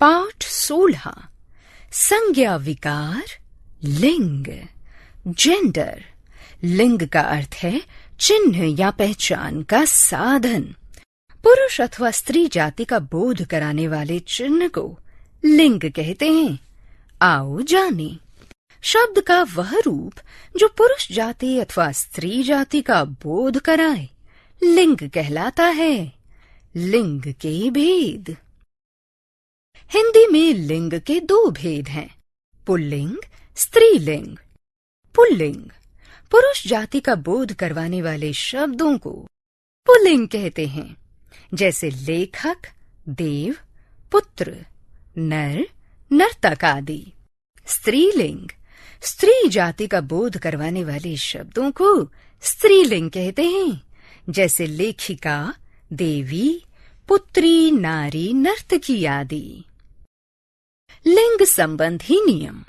पाठ 16 संज्ञा विकार लिंग। जेंडर लिंग का अर्थ है चिन्ह या पहचान का साधन। पुरुष अथवा स्त्री जाति का बोध कराने वाले चिन्ह को लिंग कहते हैं। आओ जाने। शब्द का वह रूप जो पुरुष जाति अथवा स्त्री जाति का बोध कराए लिंग कहलाता है। लिंग के भेद। हिंदी में लिंग के दो भेद हैं, पुल्लिंग, स्त्रीलिंग। पुल्लिंग पुरुष जाति का बोध करवाने वाले शब्दों को पुल्लिंग कहते हैं, जैसे लेखक, देव, पुत्र, नर, नर्तक आदि। स्त्रीलिंग स्त्री जाति का बोध करवाने वाले शब्दों को स्त्रीलिंग कहते हैं, जैसे लेखिका, देवी, पुत्री, नारी, नर्तकी आदि। लिंग संबंधी नियम।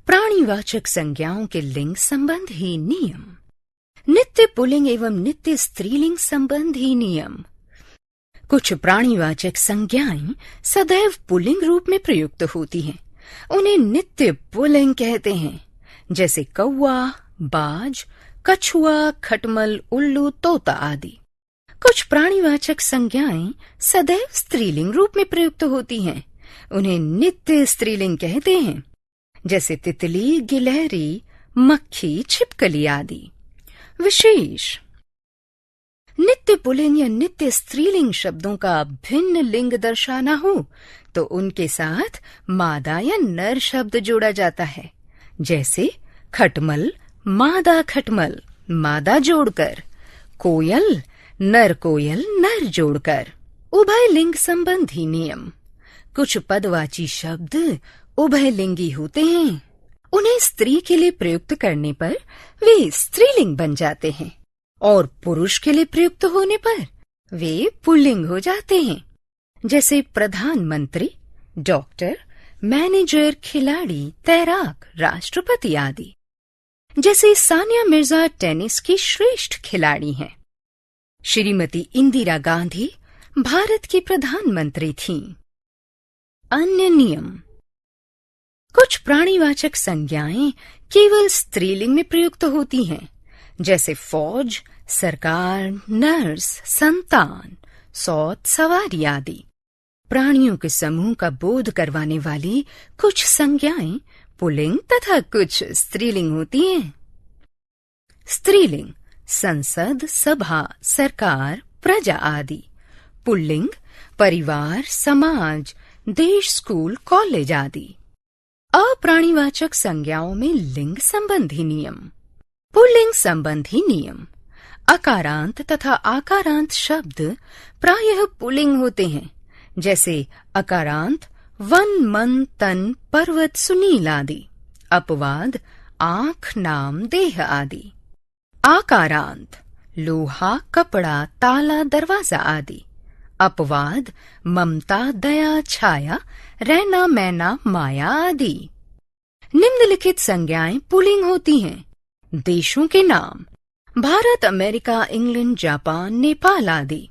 प्राणीवाचक संज्ञाओं के लिंग संबंधी नियम। नित्य पुल्लिंग एवं नित्य स्त्रीलिंग संबंधी नियम। कुछ प्राणीवाचक संज्ञाएं सदैव पुल्लिंग रूप में प्रयुक्त होती हैं, उन्हें नित्य पुल्लिंग कहते हैं, जैसे कौवा, बाज, कछुआ, खटमल, उल्लू, तोता आदि। कुछ प्राणीवाचक संज्ञाएं सदैव स्त्रीलिंग रूप में प्रयुक्त होती हैं, उन्हें नित्य स्त्रीलिंग कहते हैं, जैसे तितली, गिलहरी, मक्खी, छिपकली आदि। विशेष नित्य पुल्लिंग या नित्य स्त्रीलिंग शब्दों का भिन्न लिंग दर्शाना हो तो उनके साथ मादा या नर शब्द जोड़ा जाता है, जैसे खटमल, मादा खटमल, मादा जोड़कर, कोयल, नर कोयल, नर जोड़कर। उभय लिंग संबंधी नियम। कुछ पदवाची शब्द उभयलिंगी होते हैं, उन्हें स्त्री के लिए प्रयुक्त करने पर वे स्त्रीलिंग बन जाते हैं और पुरुष के लिए प्रयुक्त होने पर वे पुल्लिंग हो जाते हैं, जैसे प्रधानमंत्री, डॉक्टर, मैनेजर, खिलाड़ी, तैराक, राष्ट्रपति आदि। जैसे सानिया मिर्जा टेनिस की श्रेष्ठ खिलाड़ी हैं। श्रीमती इंदिरा गांधी भारत की प्रधानमंत्री थीं। अन्य नियम। कुछ प्राणीवाचक संज्ञाएं केवल स्त्रीलिंग में प्रयुक्त होती हैं, जैसे फौज, सरकार, नर्स, संतान, सौत, सवारी आदि। प्राणियों के समूह का बोध करवाने वाली कुछ संज्ञाएं पुल्लिंग तथा कुछ स्त्रीलिंग होती हैं। स्त्रीलिंग संसद, सभा, सरकार, प्रजा आदि। पुल्लिंग परिवार, समाज, देश, स्कूल, कॉलेज आदि। अप्राणीवाचक संज्ञाओं में लिंग संबंधी नियम। पुल्लिंग संबंधी नियम। अकारांत तथा आकारांत शब्द प्रायः पुल्लिंग होते हैं, जैसे अकारांत वन, मन, तन, पर्वत, सुनील आदि। अपवाद आंख, नाम, देह आदि। आकारांत लोहा, कपड़ा, ताला, दरवाजा आदि। अपवाद ममता, दया, छाया, रहना, मैना, माया आदि। निम्नलिखित संज्ञाएं पुल्लिंग होती हैं। देशों के नाम Bharat, America, England, Japan, Nepal आदि।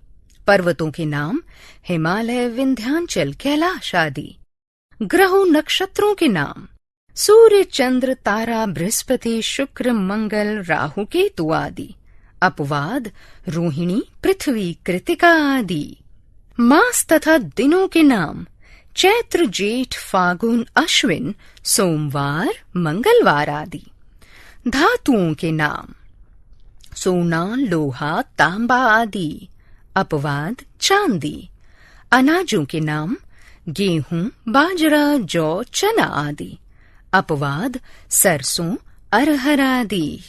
पर्वतों के नाम हिमालय, विंध्याचल, कैलाश आदि। ग्रहों नक्षत्रों के नाम सूर्य, चंद्र, तारा, बृहस्पति, शुक्र, मंगल, राहु, केतु आदि। अपवाद रोहिणी, पृथ्वी, कृतिका आदि। मास तथा दिनों के नाम चैत्र, जेठ, फागुन, अश्विन, सोमवार, मंगलवार आदि। धातुओं के नाम सोना, लोहा, तांबा आदि। अपवाद चांदी। अनाजों के नाम गेहूं, बाजरा, जौ, चना आदि। अपवाद सरसों, अरहर आदि।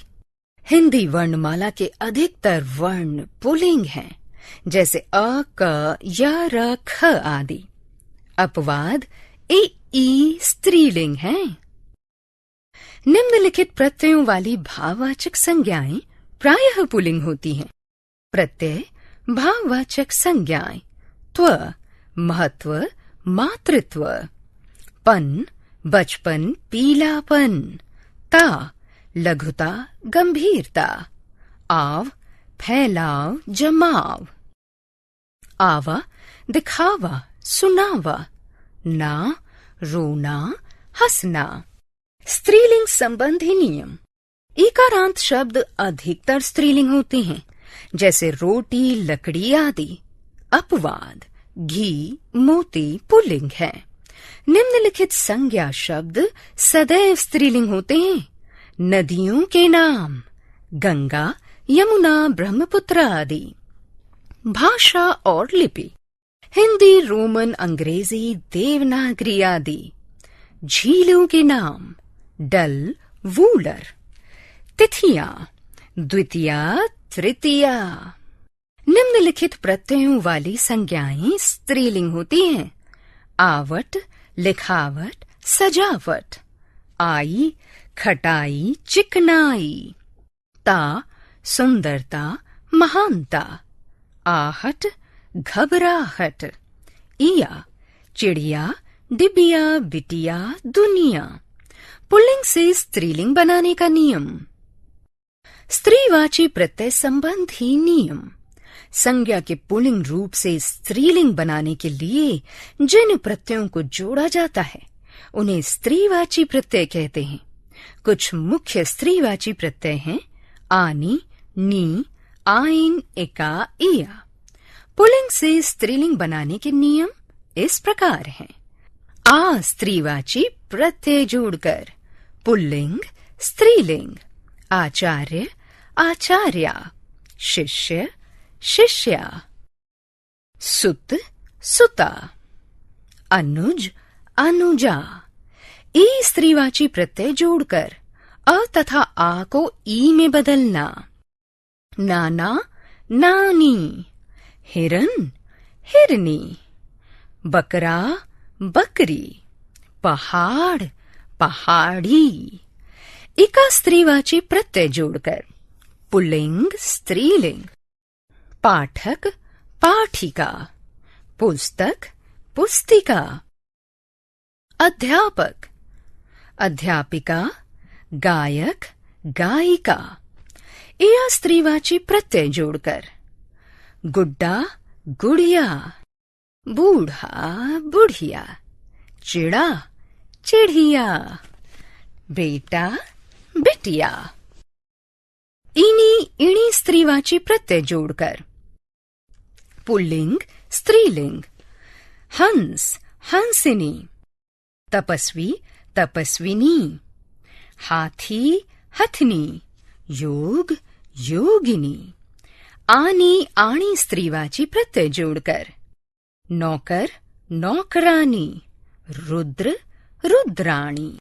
हिंदी वर्णमाला के अधिकतर वर्ण पुल्लिंग हैं, जैसे अ, क, य, र, ख आदि। अपवाद ए, ई स्त्रीलिंग हैं। निम्नलिखित प्रत्ययों वाली भाववाचक संज्ञाएं प्रायः पुल्लिंग होती हैं। प्रत्यय भाववाचक संज्ञाएं त्व महत्व, मातृत्व। पन बचपन, पीलापन। ता लघुता, गंभीरता। आव फैलाव, जमाव। आवा दिखावा, सुनावा। ना, रोना, हंसना। स्त्रीलिंग संबंधी नियम। इकारांत शब्द अधिकतर स्त्रीलिंग होते हैं, जैसे रोटी, लकड़ी आदि। अपवाद घी, मोती पुल्लिंग है। निम्नलिखित संज्ञा शब्द सदैव स्त्रीलिंग होते हैं। नदियों के नाम, गंगा, यमुना, ब्रह्मपुत्र आदि। भाषा और लिपि। हिंदी, रोमन, अंग्रेजी, देवनागरी आदि। झीलों के नाम, डल, वूलर। तिथियां, द्वितीया, तृतीया। निम्नलिखित प्रत्ययों वाली संज्ञाएं स्त्रीलिंग होती हैं। आवट, लिखावट, सजावट। आई, खटाई, चिकनाई। ता, सुंदरता, महानता। आहट, घबराहट। इया, चिड़िया, डिबिया, बिटिया, दुनिया। पुल्लिंग से स्त्रीलिंग बनाने का नियम। स्त्रीवाची प्रत्यय संबंधी नियम। संज्ञा के पुल्लिंग रूप से स्त्रीलिंग बनाने के लिए जिन प्रत्ययों को जोड़ा जाता है उन्हें स्त्रीवाची प्रत्यय कहते हैं। कुछ मुख्य स्त्रीवाची प्रत्यय हैं आनी, नी, आइन, इका, इया। पुल्लिंग से स्त्रीलिंग बनाने के नियम इस प्रकार हैं। आ स्त्रीवाची प्रत्यय जोड़कर पुल्लिंग स्त्रीलिंग। आचार्य, आचार्या। शिष्य, शिष्या। सुत, सुता। अनुज, अनुजा। ई स्त्रीवाची प्रत्यय जोड़कर अ तथा आ को ई में बदलना। नाना, नानी। हिरन, हिरनी। बकरा, बकरी। पहाड़, पहाड़ी। इका स्त्रीवाची प्रत्यय जोड़कर पुल्लिंग स्त्रीलिंग। पाठक, पाठिका। पुस्तक, पुस्तिका। अध्यापक, अध्यापिका। गायक, गायिका। इया स्त्रीवाची प्रत्यय जोड़कर गुड्डा, गुड़िया। बूढ़ा, बुढ़िया। चिड़ा, चिड़िया। बेटा, बिटिया। इनी, इणी स्त्रीवाची प्रत्यय जोड़कर पुल्लिंग स्त्रीलिंग। हंस, हंसिनी। तपस्वी, तपस्विनी। हाथी, हथनी। योग, योगिनी। आनी, आणी स्त्रीवाची प्रत्यय जोड़कर नौकर, नौकरानी। रुद्र, रुद्राणी।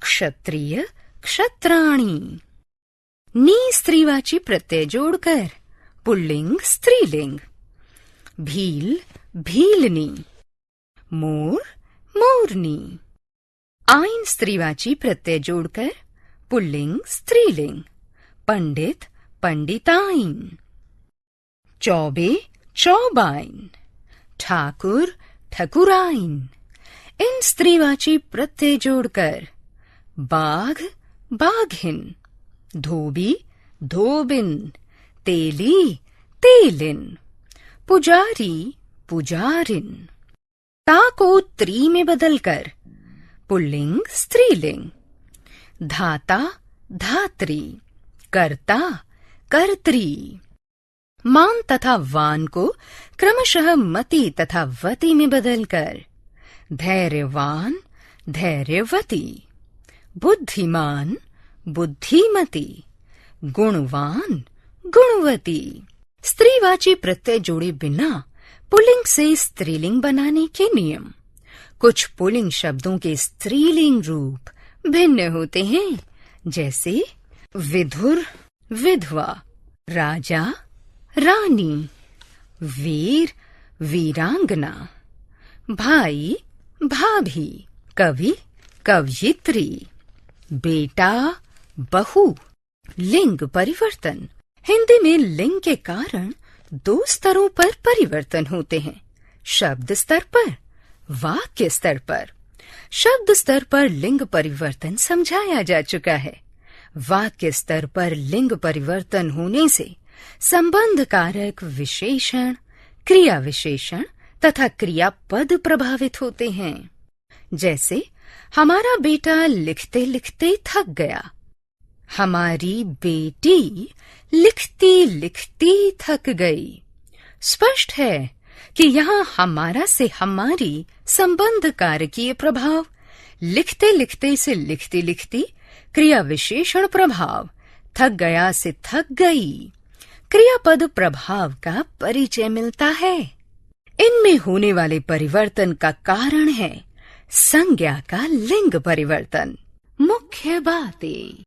क्षत्रिय, क्षत्राणी। नी स्त्रीवाची प्रत्यय जोड़कर पुल्लिंग स्त्रीलिंग। भील, भीलनी। मोर, मोरनी। आइन स्त्रीवाची प्रत्यय जोड़कर पुल्लिंग स्त्रीलिंग। पंडित, पंडिताइन। चौबे, चौबाइन। ठाकुर, ठकुराइन। इन स्त्रीवाची प्रत्यय जोड़कर बाघ, बाघिन। धोबी, धोबिन। तेली, तेलिन। पुजारी, पुजारिन। ता को त्री में बदलकर पुल्लिंग स्त्रीलिंग। धाता, धात्री। कर्ता, कर्त्री। मान तथा वान को क्रमशः मति तथा वति में बदलकर धैर्यवान, धैर्यवती। बुद्धिमान, बुद्धिमती। गुणवान, गुणवती। स्त्रीवाची प्रत्यय जोड़े बिना पुल्लिंग से स्त्रीलिंग बनाने के नियम। कुछ पुल्लिंग शब्दों के स्त्रीलिंग रूप भिन्न होते हैं, जैसे विधुर, विधवा। राजा, रानी। वीर, वीरांगना। भाई, भाभी। कवि, कवयित्री। बेटा, बहू। लिंग परिवर्तन। हिंदी में लिंग के कारण दो स्तरों पर परिवर्तन होते हैं, शब्द स्तर पर, वाक्य स्तर पर। शब्द स्तर पर लिंग परिवर्तन समझाया जा चुका है। वाक्य स्तर पर लिंग परिवर्तन होने से संबंध कारक विशेषण, क्रिया विशेषण तथा क्रियापद प्रभावित होते हैं। जैसे हमारा बेटा लिखते लिखते थक गया, हमारी बेटी लिखती लिखती थक गई। स्पष्ट है कि यहाँ हमारा से हमारी संबंध कारकीय प्रभाव, लिखते लिखते से लिखती लिखती क्रिया विशेषण प्रभाव, थक गया से थक गई क्रियापद प्रभाव का परिचय मिलता है। इनमें होने वाले परिवर्तन का कारण है संज्ञा का लिंग परिवर्तन। मुख्य बातें।